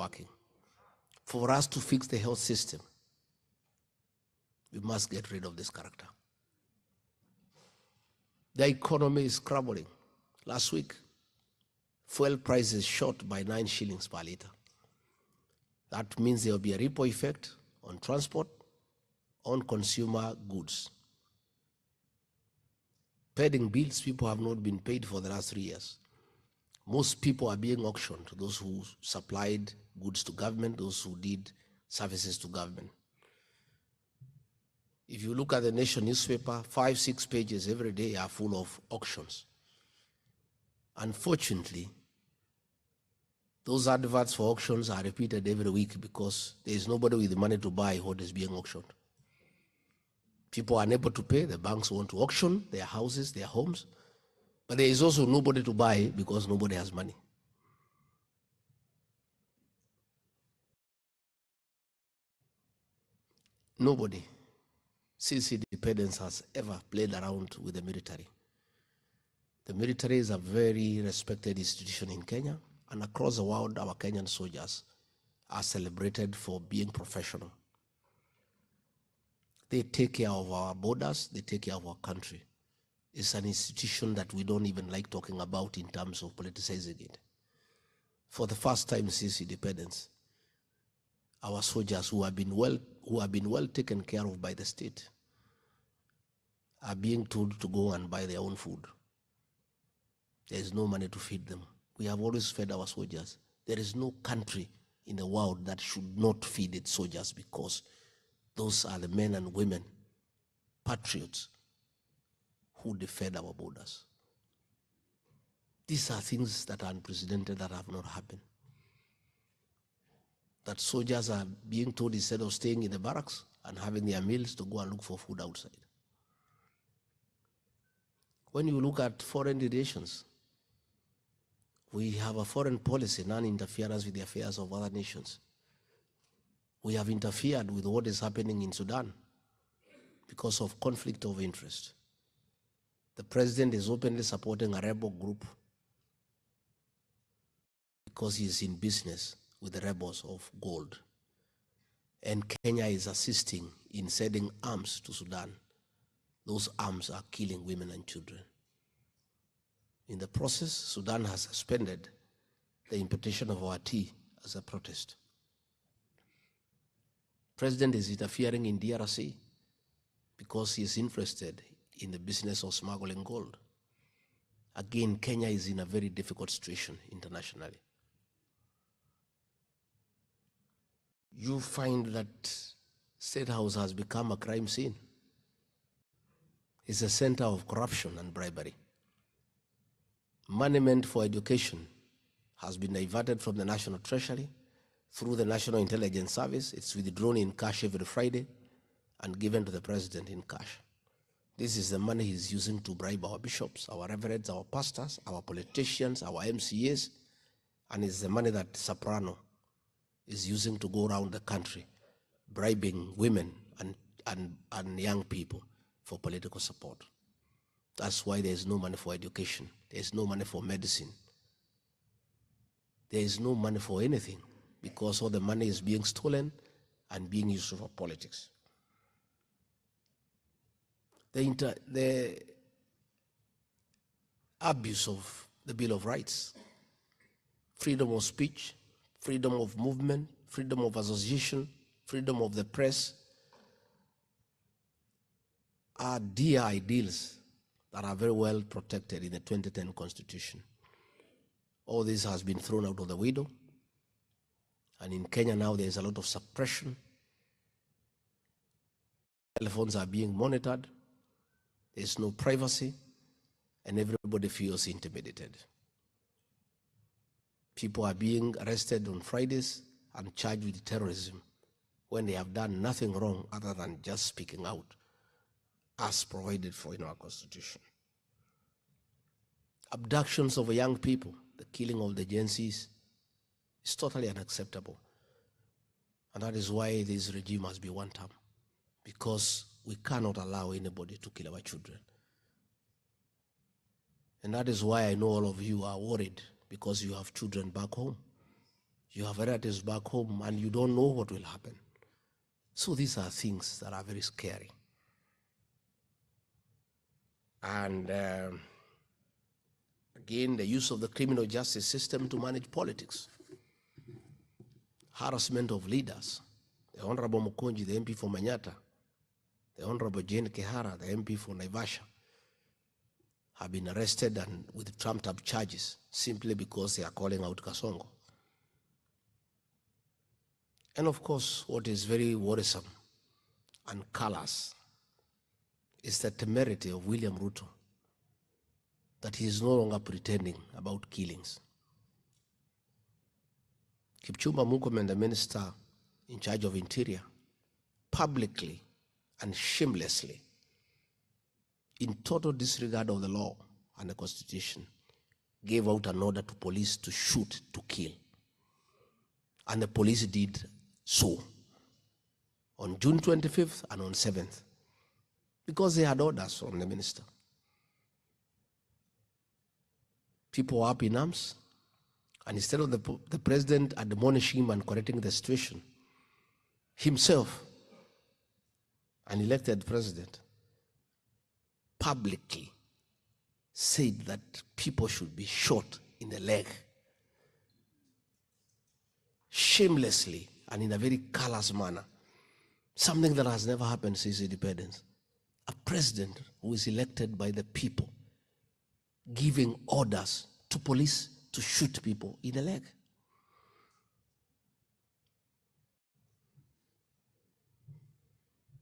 working. For us to fix the health system, we must get rid of this character. The economy is crumbling. Last week, fuel prices shot by 9 shillings per litre. That means there will be a ripple effect on transport, on consumer goods. Paying bills, people have not been paid for the last 3 years. Most people are being auctioned, those who supplied goods to government, those who did services to government. If you look at the Nation newspaper, 5-6 pages every day are full of auctions. Unfortunately, those adverts for auctions are repeated every week because there is nobody with the money to buy what is being auctioned. People are unable to pay, the banks want to auction their houses, their homes, but there is also nobody to buy because nobody has money. Nobody since independence has ever played around with the military. The military is a very respected institution in Kenya, and across the world, our Kenyan soldiers are celebrated for being professional. They take care of our borders, they take care of our country. It's an institution that we don't even like talking about in terms of politicizing it. For the first time since independence, our soldiers who have been well taken care of by the state are being told to go and buy their own food. There is no money to feed them. We have always fed our soldiers. There is no country in the world that should not feed its soldiers because those are the men and women, patriots, who defend our borders. These are things that are unprecedented, that have not happened. That soldiers are being told instead of staying in the barracks and having their meals to go and look for food outside. When you look at foreign relations, we have a foreign policy, non-interference with the affairs of other nations. We have interfered with what is happening in Sudan because of conflict of interest. The president is openly supporting a rebel group because he is in business with the rebels of gold. And Kenya is assisting in sending arms to Sudan. Those arms are killing women and children. In the process, Sudan has suspended the importation of our tea as a protest. President is interfering in DRC because he is interested in the business of smuggling gold. Again, Kenya is in a very difficult situation internationally. You find that State House has become a crime scene. It's a center of corruption and bribery. Money meant for education has been diverted from the National Treasury through the National Intelligence Service. It's withdrawn in cash every Friday and given to the president in cash. This is the money he's using to bribe our bishops, our reverends, our pastors, our politicians, our MCAs, and it's the money that Soprano is using to go around the country, bribing women and young people for political support. That's why there's no money for education. There's no money for medicine. There is no money for anything because all the money is being stolen and being used for politics. The abuse of the Bill of Rights, freedom of speech, freedom of movement, freedom of association, freedom of the press are dear ideals that are very well protected in the 2010 Constitution. All this has been thrown out of the window. And in Kenya now there is a lot of suppression. Telephones are being monitored. There's no privacy. And everybody feels intimidated. People are being arrested on Fridays and charged with terrorism when they have done nothing wrong other than just speaking out as provided for in our Constitution. Abductions of young people, the killing of the Gen Zs, is totally unacceptable. And that is why this regime must be one term, because we cannot allow anybody to kill our children. And that is why I know all of you are worried because you have children back home. You have relatives back home and you don't know what will happen. So these are things that are very scary. And again, the use of the criminal justice system to manage politics. Harassment of leaders. The Honorable Mukonji, the MP for Manyata, the Honorable Jane Kehara, the MP for Naivasha, have been arrested and with trumped-up charges simply because they are calling out Kasongo. And of course, what is very worrisome and callous is the temerity of William Ruto, that he is no longer pretending about killings. Kipchumba Murkomen, the minister in charge of Interior, publicly and shamelessly, in total disregard of the law and the Constitution, gave out an order to police to shoot, to kill. And the police did so on June 25th and on 7th, because they had orders from the minister. People were up in arms, and instead of the president admonishing him and correcting the situation, himself, an elected president, publicly said that people should be shot in the leg, shamelessly and in a very callous manner, something that has never happened since independence. A president who is elected by the people giving orders to police to shoot people in the leg.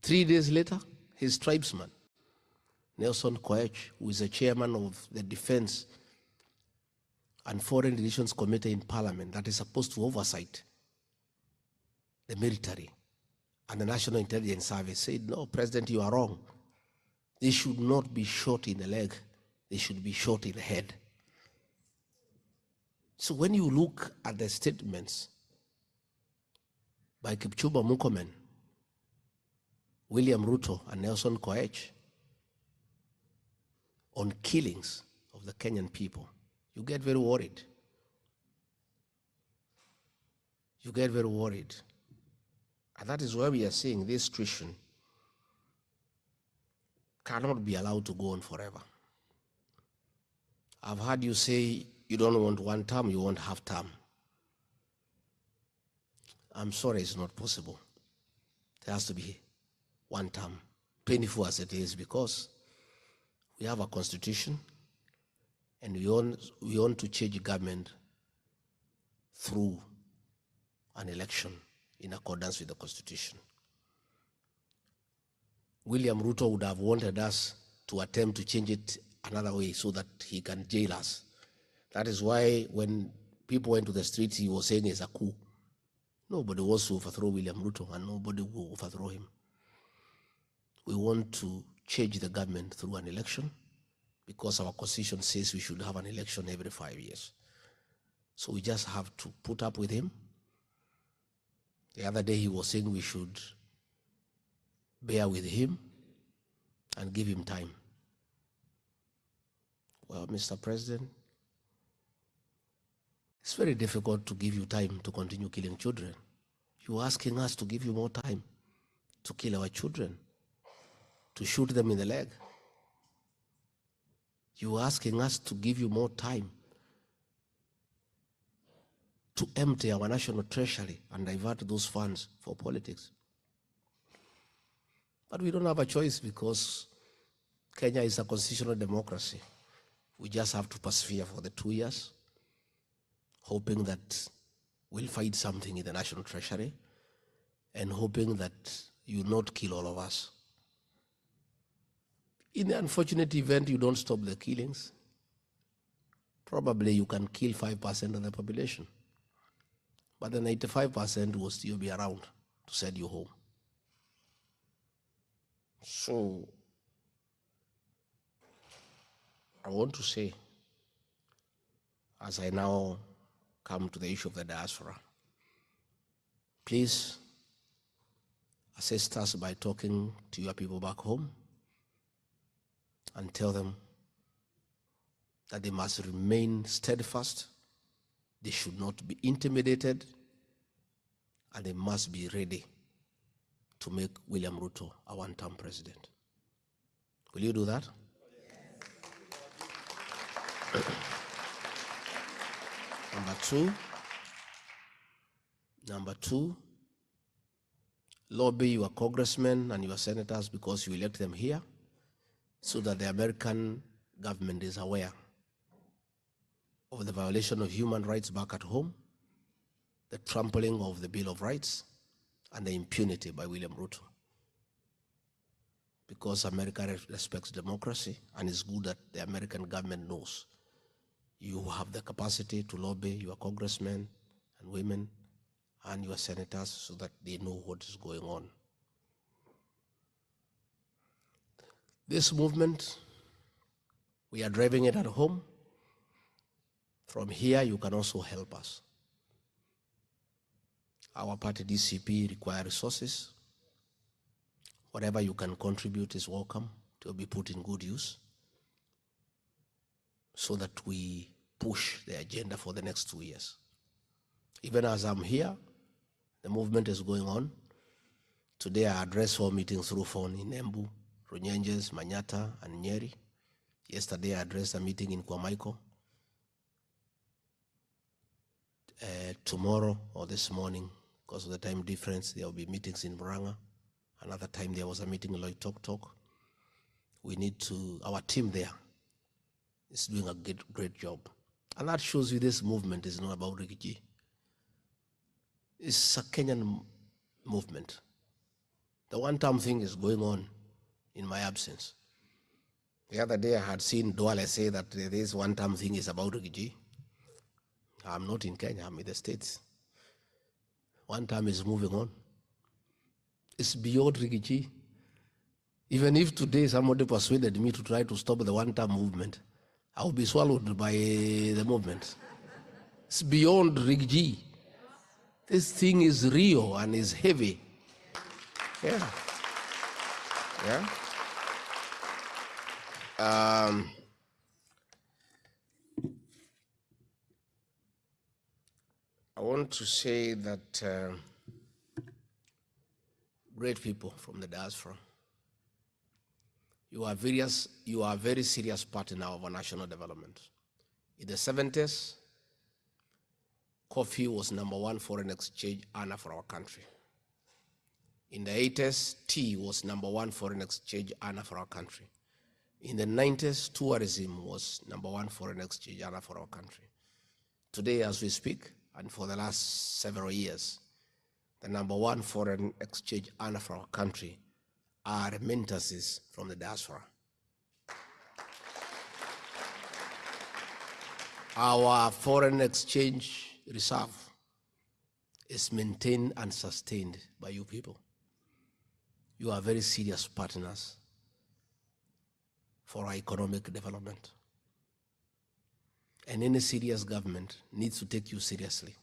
Three days later, his tribesman, Nelson Koech, who is the chairman of the Defense and Foreign Relations Committee in Parliament that is supposed to oversight the military and the National Intelligence Service, said, no, President, you are wrong. They should not be shot in the leg. They should be shot in the head. So when you look at the statements by Kipchumba Murkomen, William Ruto, and Nelson Koech on killings of the Kenyan people, you get very worried. You get very worried. And that is why we are saying this situation cannot be allowed to go on forever. I've heard you say you don't want one term, you want half term. I'm sorry, it's not possible. There has to be one term, 24 as it is, because we have a constitution and we want to change government through an election in accordance with the constitution. William Ruto would have wanted us to attempt to change it another way so that he can jail us. That is why when people went to the streets, he was saying it's a coup. Nobody wants to overthrow William Ruto, and nobody will overthrow him. We want to change the government through an election because our constitution says we should have an election every 5 years. So we just have to put up with him. The other day he was saying we should bear with him and give him time. Well, Mr. President, it's very difficult to give you time to continue killing children. You're asking us to give you more time to kill our children, to shoot them in the leg. You're asking us to give you more time to empty our national treasury and divert those funds for politics. But we don't have a choice because Kenya is a constitutional democracy. We just have to persevere for the 2 years, hoping that we'll find something in the national treasury and hoping that you not kill all of us. In the unfortunate event you don't stop the killings, probably you can kill 5% of the population, but the 95% will still be around to send you home. So I want to say, as I now come to the issue of the diaspora, please assist us by talking to your people back home and tell them that they must remain steadfast, they should not be intimidated, and they must be ready to make William Ruto a one-term president. Will you do that? Number two, lobby your congressmen and your senators because you elect them here so that the American government is aware of the violation of human rights back at home, the trampling of the Bill of Rights, and the impunity by William Ruto. Because America respects democracy, and it's good that the American government knows you have the capacity to lobby your congressmen and women and your senators so that they know what is going on. This movement, we are driving it at home. From here, you can also help us. Our party, DCP, requires resources. Whatever you can contribute is welcome to be put in good use so that we push the agenda for the next 2 years. Even as I'm here, the movement is going on. Today I addressed 4 meetings through phone in Embu, Runyenjes, Manyata, and Nyeri. Yesterday I addressed a meeting in Kwamaiko. Tomorrow or this morning, because of the time difference, there will be meetings in Murang'a. Another time there was a meeting in Loitoktok. We need to, our team there is doing a great job. And that shows you this movement is not about Rigathi. It's a Kenyan movement. The one-time thing is going on in my absence. The other day I had seen Duale say that this one-time thing is about Rigathi. I'm not in Kenya, I'm in the States. One time is moving on. It's beyond Rigathi. Even if today somebody persuaded me to try to stop the one-time movement, I will be swallowed by the movement. It's beyond Rigathi. This thing is real and is heavy. Yeah. Yeah. I want to say that great people from the diaspora, you are a very serious partner of our national development. In the 70s, coffee was #1 foreign exchange earner for our country. In the 80s, tea was #1 foreign exchange earner for our country. In the 90s, tourism was #1 foreign exchange earner for our country. Today, as we speak, and for the last several years, the #1 foreign exchange earner for our country are remittances from the diaspora. Our foreign exchange reserve is maintained and sustained by you people. You are very serious partners for our economic development. And any serious government needs to take you seriously.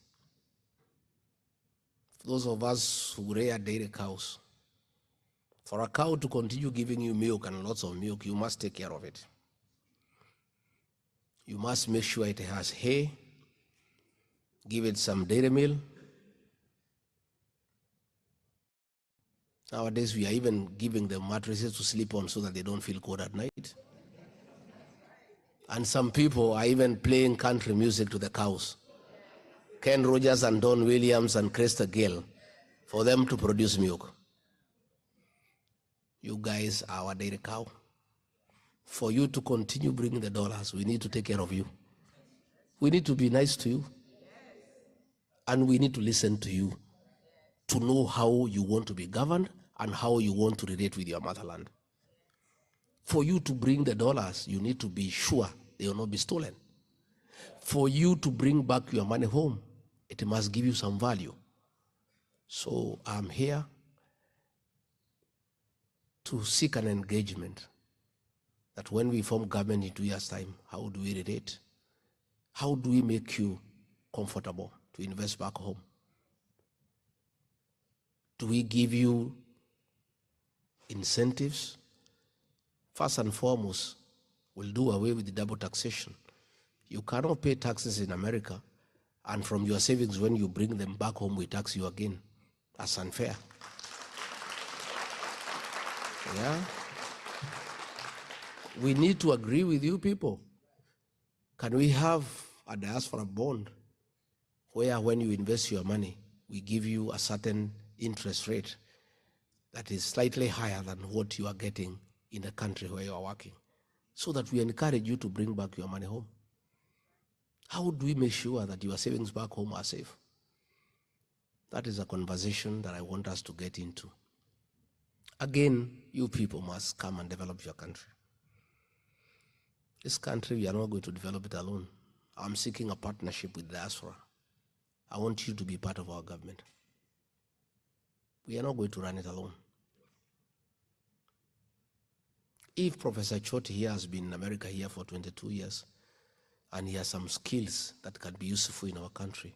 For those of us who rear dairy cows, for a cow to continue giving you milk and lots of milk, you must take care of it. You must make sure it has hay, give it some dairy meal. Nowadays, we are even giving them mattresses to sleep on so that they don't feel cold at night. And some people are even playing country music to the cows. Ken Rogers and Don Williams and Cresta Gale, for them to produce milk. You guys are our dairy cow. For you to continue bringing the dollars, we need to take care of you. We need to be nice to you. And we need to listen to you to know how you want to be governed and how you want to relate with your motherland. For you to bring the dollars, you need to be sure they will not be stolen. For you to bring back your money home, it must give you some value. So I'm here to seek an engagement that when we form government in 2 years' time, how do we relate? How do we make you comfortable to invest back home? Do we give you incentives? First and foremost, we'll do away with the double taxation. You cannot pay taxes in America, and from your savings, when you bring them back home, we tax you again. as unfair. Yeah? We need to agree with you people. Can we have a diaspora bond where when you invest your money, we give you a certain interest rate that is slightly higher than what you are getting in the country where you are working, so that we encourage you to bring back your money home? How do we make sure that your savings back home are safe? That is a conversation that I want us to get into. Again, you people must come and develop your country. This country, we are not going to develop it alone. I'm seeking a partnership with diaspora. I want you to be part of our government. We are not going to run it alone. If Professor Choti here has been in America here for 22 years, and he has some skills that can be useful in our country,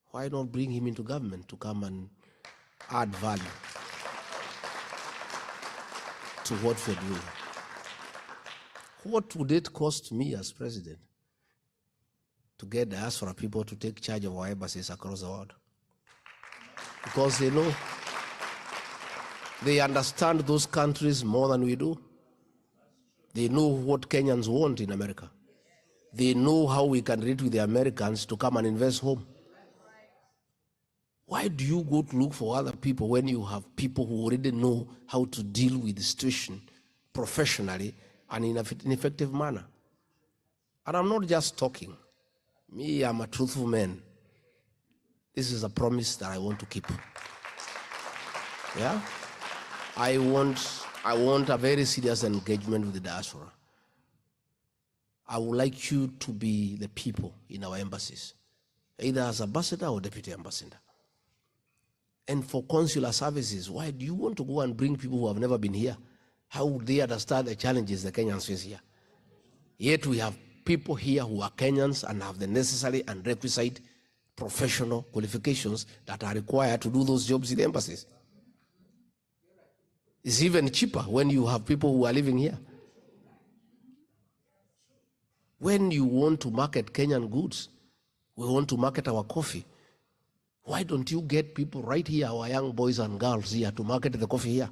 why not bring him into government to come and add value to what we're doing? What would it cost me as president to get diaspora people to take charge of our embassies across the world? Because they know, they understand those countries more than we do. They know what Kenyans want in America. They know how we can relate with the Americans to come and invest home. Why do you go to look for other people when you have people who already know how to deal with the situation professionally and in an effective manner? And I'm not just talking. Me, I'm a truthful man. This is a promise that I want to keep. Yeah? I want a very serious engagement with the diaspora. I would like you to be the people in our embassies, either as ambassador or deputy ambassador. And for consular services, why do you want to go and bring people who have never been here? How would they understand the challenges the Kenyans face here? Yet we have people here who are Kenyans and have the necessary and requisite professional qualifications that are required to do those jobs in the embassies. It's even cheaper when you have people who are living here. When you want to market Kenyan goods, we want to market our coffee, why don't you get people right here, our young boys and girls here, to market the coffee here?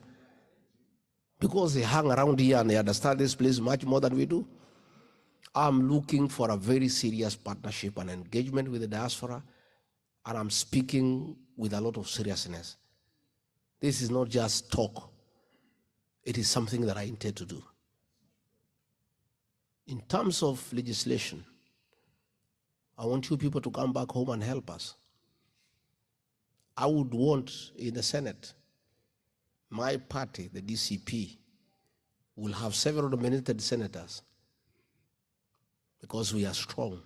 Because they hang around here and they understand this place much more than we do. I'm looking for a very serious partnership and engagement with the diaspora, and I'm speaking with a lot of seriousness. This is not just talk. It is something that I intend to do. In terms of legislation, I want you people to come back home and help us. I would want in the Senate, my party, the DCP, will have several nominated senators because we are strong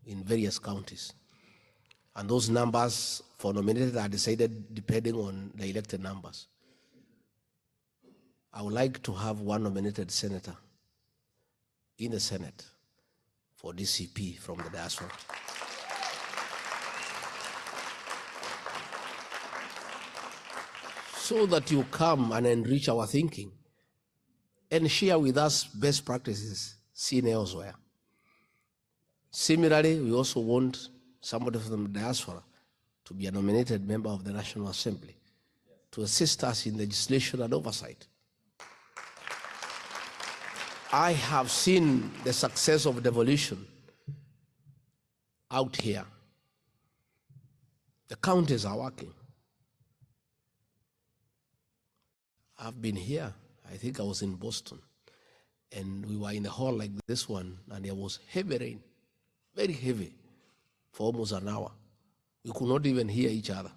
in various counties. And those numbers for nominated are decided depending on the elected numbers. I would like to have one nominated senator in the Senate for DCP from the diaspora. So that you come and enrich our thinking and share with us best practices seen elsewhere. Similarly, we also want somebody from the diaspora to be a nominated member of the National Assembly to assist us in legislation and oversight. I have seen the success of devolution out here. The counties are working. I've been here, I think I was in Boston, and we were in a hall like this one, and there was heavy rain, very heavy, for almost an hour. We could not even hear each other.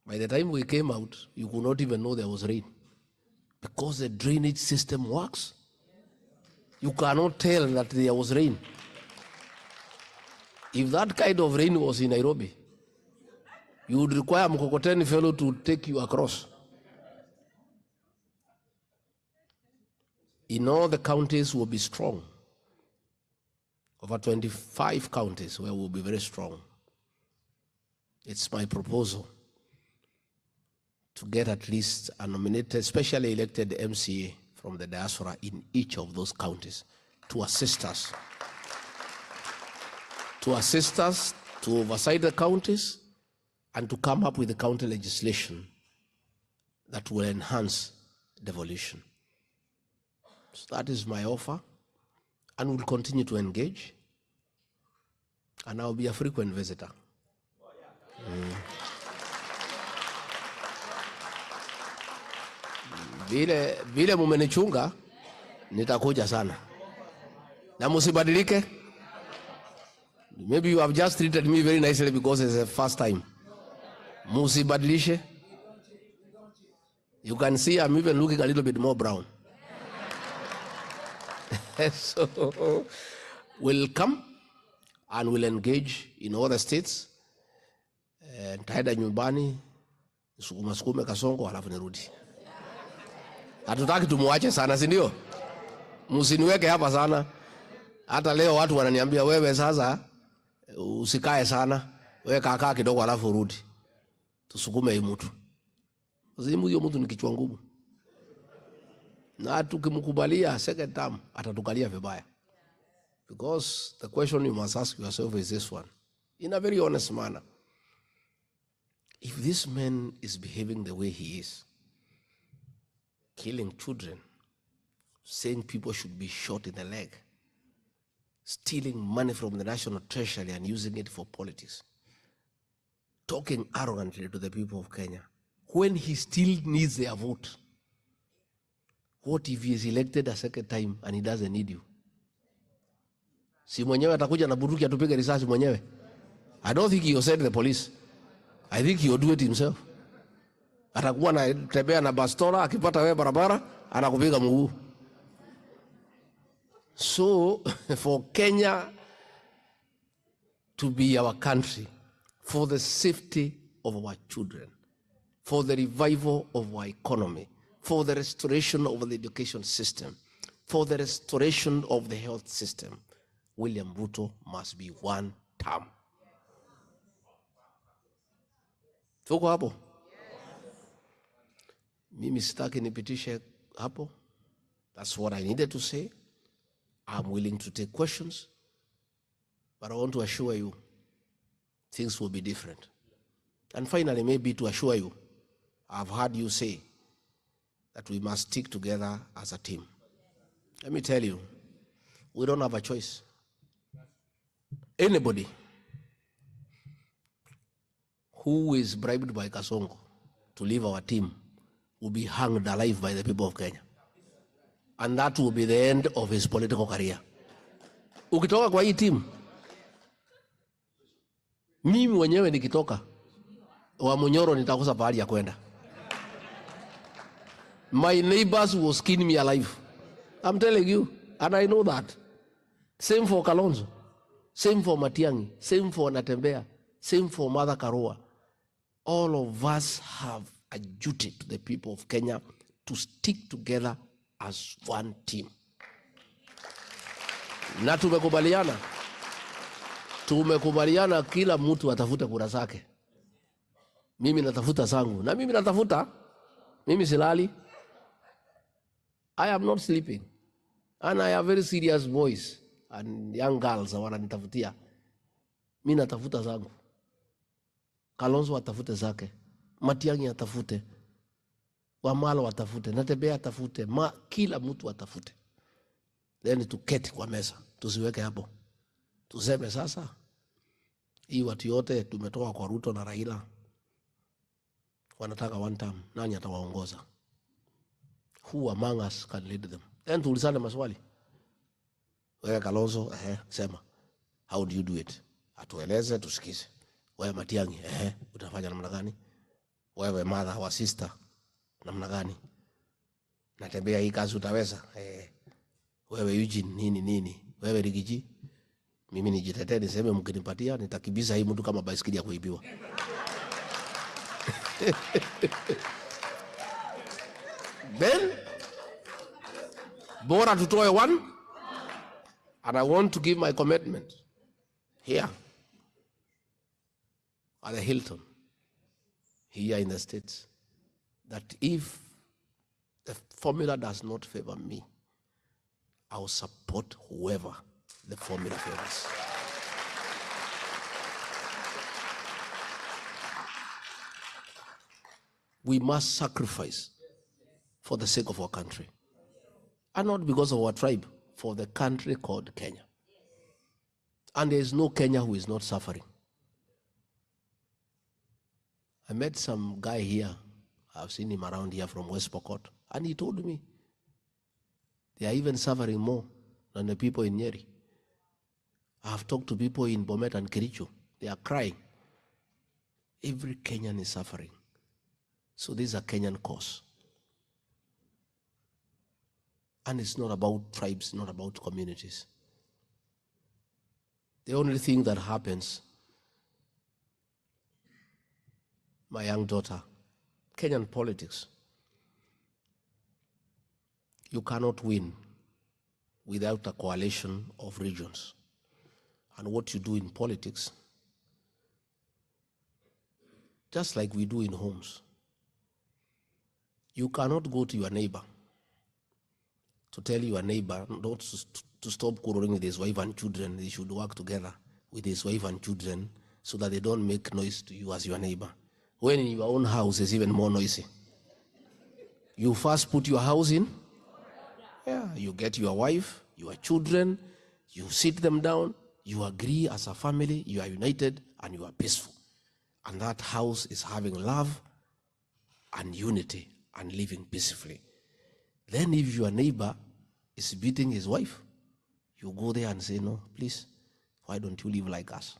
By the time we came out, you could not even know there was rain, because the drainage system works. You cannot tell that there was rain. If that kind of rain was in Nairobi, you would require a Mkokoteni fellow to take you across. In all the counties will be strong. Over 25 counties where we'll be very strong. It's my proposal to get at least a nominated, specially elected MCA from the diaspora in each of those counties to assist us. To assist us to oversight the counties and to come up with the counter legislation that will enhance devolution. So that is my offer, and we'll continue to engage, and I'll be a frequent visitor. Vile mumenichunga, nitakuja sana. Na musibadilike. Maybe you have just treated me very nicely because it's the first time. Musibadilishe. You can see I'm even looking a little bit more brown. So we'll come and we'll engage in other states. Nitaenda nyumbani, sukume Kasongo, halafu nirudi. Hatutaki tumuache sana, si ndio? Msiniweke hapa sana. Hata leo watu wananiambia wewe sasa usikae sana. Wewe kaa kidogo halafu urudi. Tusukume hii mtu. Zimu hiyo mtu ni kichwa ngumu. Na tukimkubalia second term atatukalia vibaya. Because the question you must ask yourself is this one. In a very honest manner. If this man is behaving the way he is, killing children, saying people should be shot in the leg, stealing money from the national treasury and using it for politics, talking arrogantly to the people of Kenya, when he still needs their vote, what if he is elected a second time and he doesn't need you? Si mwenyewe atakuja na bunduki atupige risasi mwenyewe? I don't think he will send the police. I think he will do it himself. Atakuwa anatembea na bastola, akipata wewe barabara, anakupiga mguu. So, for Kenya to be our country, for the safety of our children, for the revival of our economy, for the restoration of the education system, for the restoration of the health system, William Ruto must be one term. Tuko hapo? Mimi sitaki nipitishe hapo. That's what I needed to say. I'm willing to take questions, but I want to assure you things will be different. And finally, maybe to assure you, I've heard you say that we must stick together as a team. Let me tell you, we don't have a choice. Anybody who is bribed by Kasongo to leave our team will be hanged alive by the people of Kenya. And that will be the end of his political career. Ukitoka kwa hii team, mimi mwenyewe nikitoka, wa Munyoro nitakosa pahali ya kwenda. My neighbors will skin me alive. I'm telling you, and I know that. Same for Kalonzo, same for Matiang'i, same for Natembea, same for Mother Karua. All of us have a duty to the people of Kenya to stick together as one team. Na tumekubaliana kila mtu atafute kura zake. Mimi natafuta zangu, na mimi natafuta, mimi silali. I am not sleeping, and I have very serious boys and young girls wananitafutia. Mimi natafuta zangu. Kalonzo atafute zake, Matiang'i atafute, Wamalo atafute, Natembea atafute, kila mtu atafute. Then tuketi kwa meza, tusiweke hapo. Tuseme sasa, hii watu yote tumetoka kwa Ruto na Raila, wanataka one term, nani atawaongoza? Who among us can lead them? Then tuulizane maswali. Wewe Kalonzo, sema, how do you do it? Atueleze, tusikize. Wewe Matiang'i, utafanya namna gani? Wewe mother wa sister, namna gani? Natembea hii kazi utaweza? Wewe Eugene nini? Wewe Rigiji, mimi nijitetee niseme mkinipatia nitakibiza hii mtu kama baisikeli ya kuibiwa. Then bora tutoe one, and I want to give my commitment here at the Hilton, here in the States, that if the formula does not favor me, I will support whoever the formula favors. We must sacrifice for the sake of our country. And not because of our tribe, for the country called Kenya. And there is no Kenya who is not suffering. I met some guy here, I've seen him around here from West Pokot, and he told me they are even suffering more than the people in Nyeri. I have talked to people in Bomet and Kericho. They are crying. Every Kenyan is suffering. So this is a Kenyan cause. And it's not about tribes, not about communities. The only thing that happens, my young daughter, Kenyan politics, you cannot win without a coalition of regions. And what you do in politics, just like we do in homes, you cannot go to your neighbor to tell your neighbor not to stop quarreling with his wife and children. They should work together with his wife and children so that they don't make noise to you as your neighbor. When in your own house is even more noisy. You first put your house in. Yeah, you get your wife, your children, you sit them down, you agree as a family, you are united, and you are peaceful. And that house is having love and unity and living peacefully. Then if your neighbor is beating his wife, you go there and say, no, please, why don't you live like us?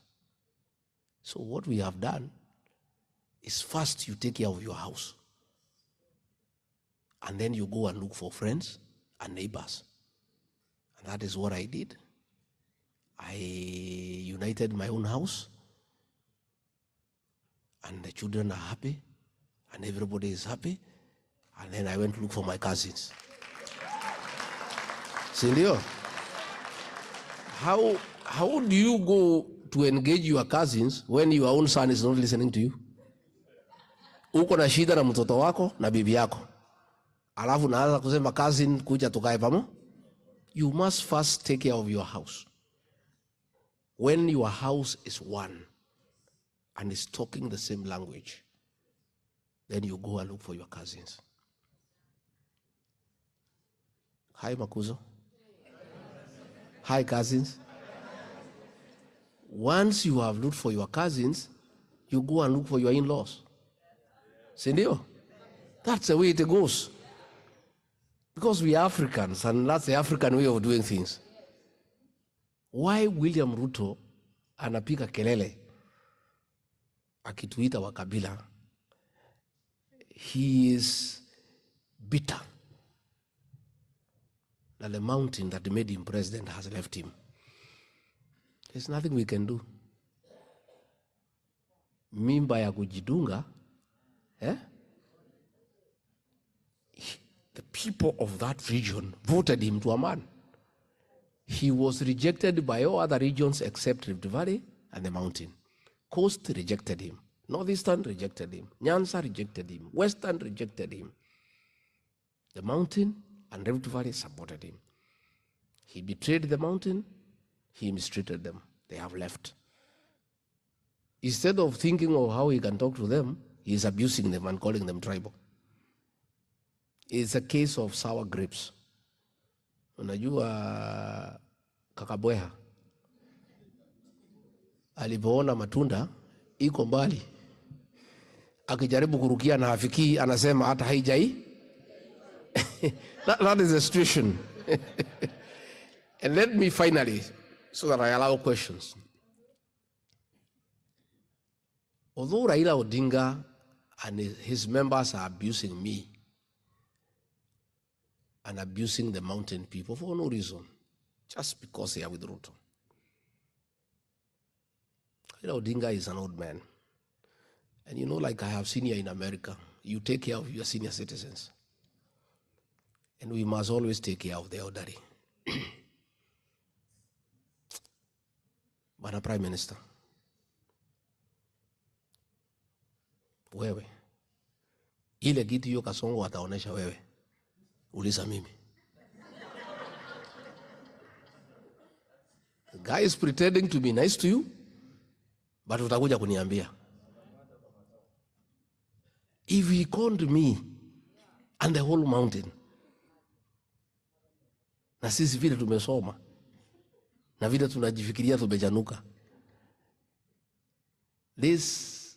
So what we have done is first you take care of your house. And then you go and look for friends and neighbors. And that is what I did. I united my own house. And the children are happy. And everybody is happy. And then I went to look for my cousins. Sindio? How do you go to engage your cousins when your own son is not listening to you? Uko na shida na mtoto wako na bibi yako. Alafu naanza kusema cousin kuja tukae pamoja. You must first take care of your house. When your house is one and is talking the same language, then you go and look for your cousins. Hi, Makuzo. Hi, cousins. Once you have looked for your cousins, you go and look for your in-laws. Sindio? That's the way it goes. Because we are Africans, and that's the African way of doing things. Why William Ruto anapiga kelele akituita wakabila? He is bitter that the mountain that made him president has left him. There's nothing we can do. Mimba ya kujidunga, the people of that region voted him to a man. He was rejected by all other regions except Rift Valley and the mountain. Coast rejected him. Northeastern rejected him. Nyanza rejected him. Western rejected him. The mountain and Rift Valley supported him. He betrayed the mountain. He mistreated them. They have left. Instead of thinking of how he can talk to them, he is abusing them and calling them tribal. It's a case of sour grapes. Unajua kakabweha alipoona matunda iko mbali, akijaribu kurukia na hafiki, anasema hata haijai. That is the situation. And let me finally, so that I allow questions. Although Raila Odinga and his members are abusing me and abusing the mountain people for no reason, just because they are with Ruto. Raila Odinga is an old man. And you know, like I have seen here in America, you take care of your senior citizens. And we must always take care of the elderly. Bwana Prime Minister, wewe, ile kitu hiyo Kasongo ataonesha wewe, uliza mimi. The guy is pretending to be nice to you, but utakuja kuniambia. If he conned me and the whole mountain, na sisi vile tumesoma, na vile tunajifikiria tumejanuka. This,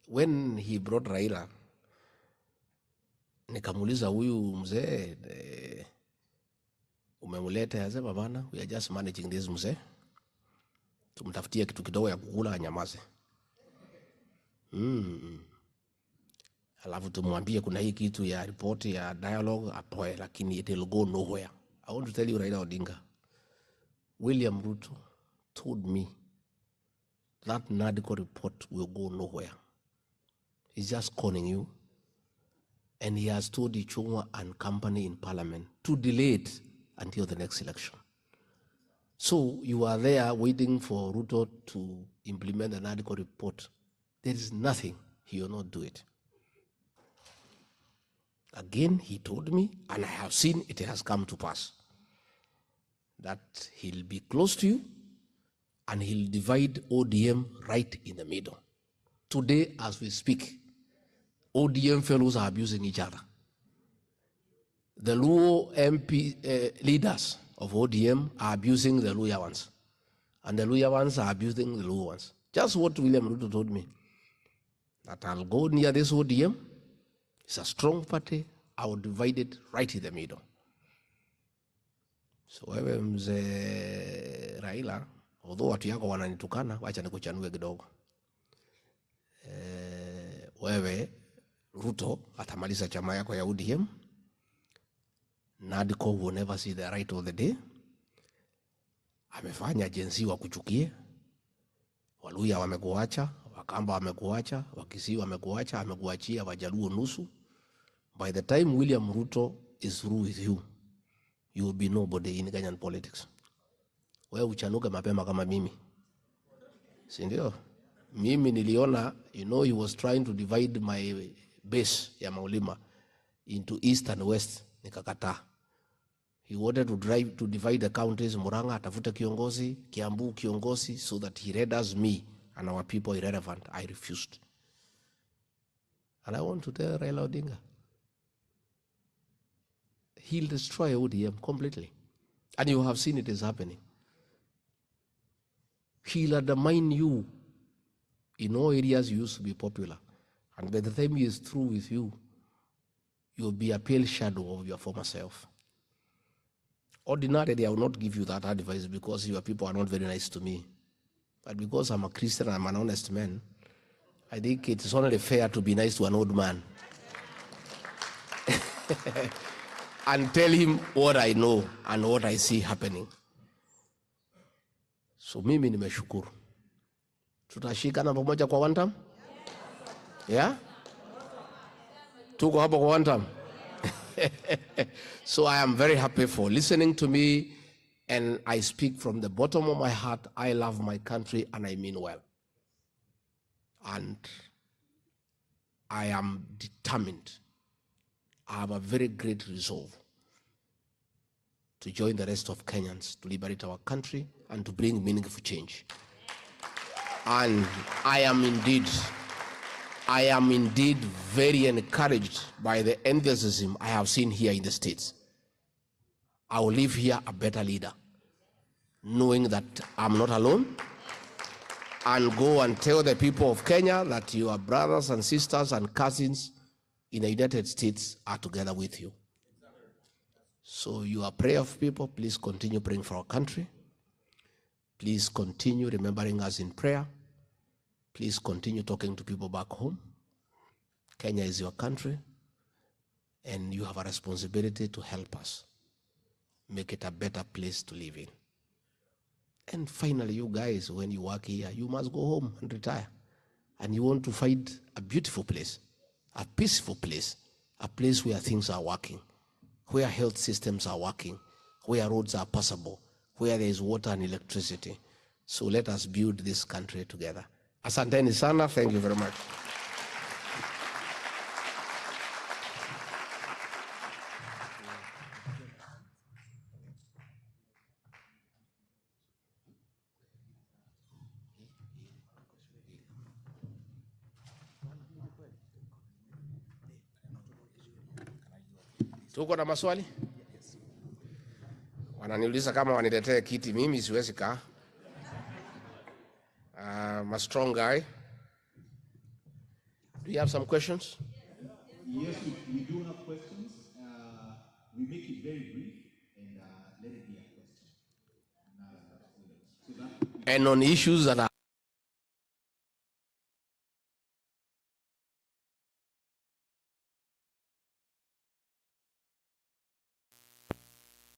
when he brought Raila, nikamuuliza huyu mzee, umemuleta? Asema bana, we are just managing this mzee. Tumtafutie kitu kidogo ya kukula anyamaze. Alafu tumwambie kuna hii kitu ya report ya dialogue atoe, lakini it will go nowhere. I want to tell you Raila Odinga, William Ruto told me that NADCO report will go nowhere. He's just conning you. And he has told Ichung'wa and company in parliament to delay it until the next election. So you are there waiting for Ruto to implement the NADCO report. There is nothing, he will not do it. Again, he told me, and I have seen it has come to pass, that he'll be close to you and he'll divide ODM right in the middle. Today, as we speak, ODM fellows are abusing each other. The Luo MP leaders of ODM are abusing the Luya ones, and the Luya ones are abusing the Luo ones. Just what William Ruto told me, that I'll go near this ODM. It's a strong party. I will divide it right in the middle. So wewe mzee Raila, although watu yako wananitukana, wacha nikuchanue kidogo. Wewe Ruto atamaliza chama yako ya ODM. NADCO will never see the right of the day. Amefanya jenzi wa kuchukie. Waluya wamekuacha, Wakamba wamekuacha, Wakisii wamekuacha, amekuachia Wajaluo nusu. By the time William Ruto is through with you, you will be nobody in Kenyan politics. Wewe uchanuke mapema kama mimi. Si ndio? Mimi niliona, you know, he was trying to divide my base ya Maulima into east and west. Nikakataa. He wanted to divide the counties. Murang'a atafuta kiongozi, Kiambu kiongozi, so that he renders me and our people irrelevant. I refused. And I want to tell Raila Odinga, he'll destroy ODM completely. And you have seen it is happening. He'll undermine you in all areas you used to be popular. And by the time he is through with you, you'll be a pale shadow of your former self. Ordinarily, I will not give you that advice because your people are not very nice to me. But because I'm a Christian and I'm an honest man, I think it's only fair to be nice to an old man. And tell him what I know and what I see happening. So mimi nimeshukuru. Tutashikana pamoja kwa one time? Yeah? Tuko hapo kwa one time? So I am very happy for listening to me, and I speak from the bottom of my heart. I love my country and I mean well. And I am determined. I have a very great resolve to join the rest of Kenyans to liberate our country and to bring meaningful change. And I am indeed very encouraged by the enthusiasm I have seen here in the States. I will leave here a better leader, knowing that I'm not alone, and go and tell the people of Kenya that your brothers and sisters and cousins in the United States are together with you. So you are prayerful people. Please continue praying for our country. Please continue remembering us in prayer. Please continue talking to people back home. Kenya is your country, and you have a responsibility to help us make it a better place to live in. And finally, you guys, when you work here, you must go home and retire. And you want to find a beautiful place, a peaceful place, a place where things are working, where health systems are working, where roads are passable, where there is water and electricity. So let us build this country together. Asanteni sana. Thank you very much. Tuko na maswali? Wananiuliza kama waniletee kiti, mimi siwezi kaa. I'm a strong guy. Do you have some questions? Yes, we do have questions. We make it very brief and let it be a question. And on issues that are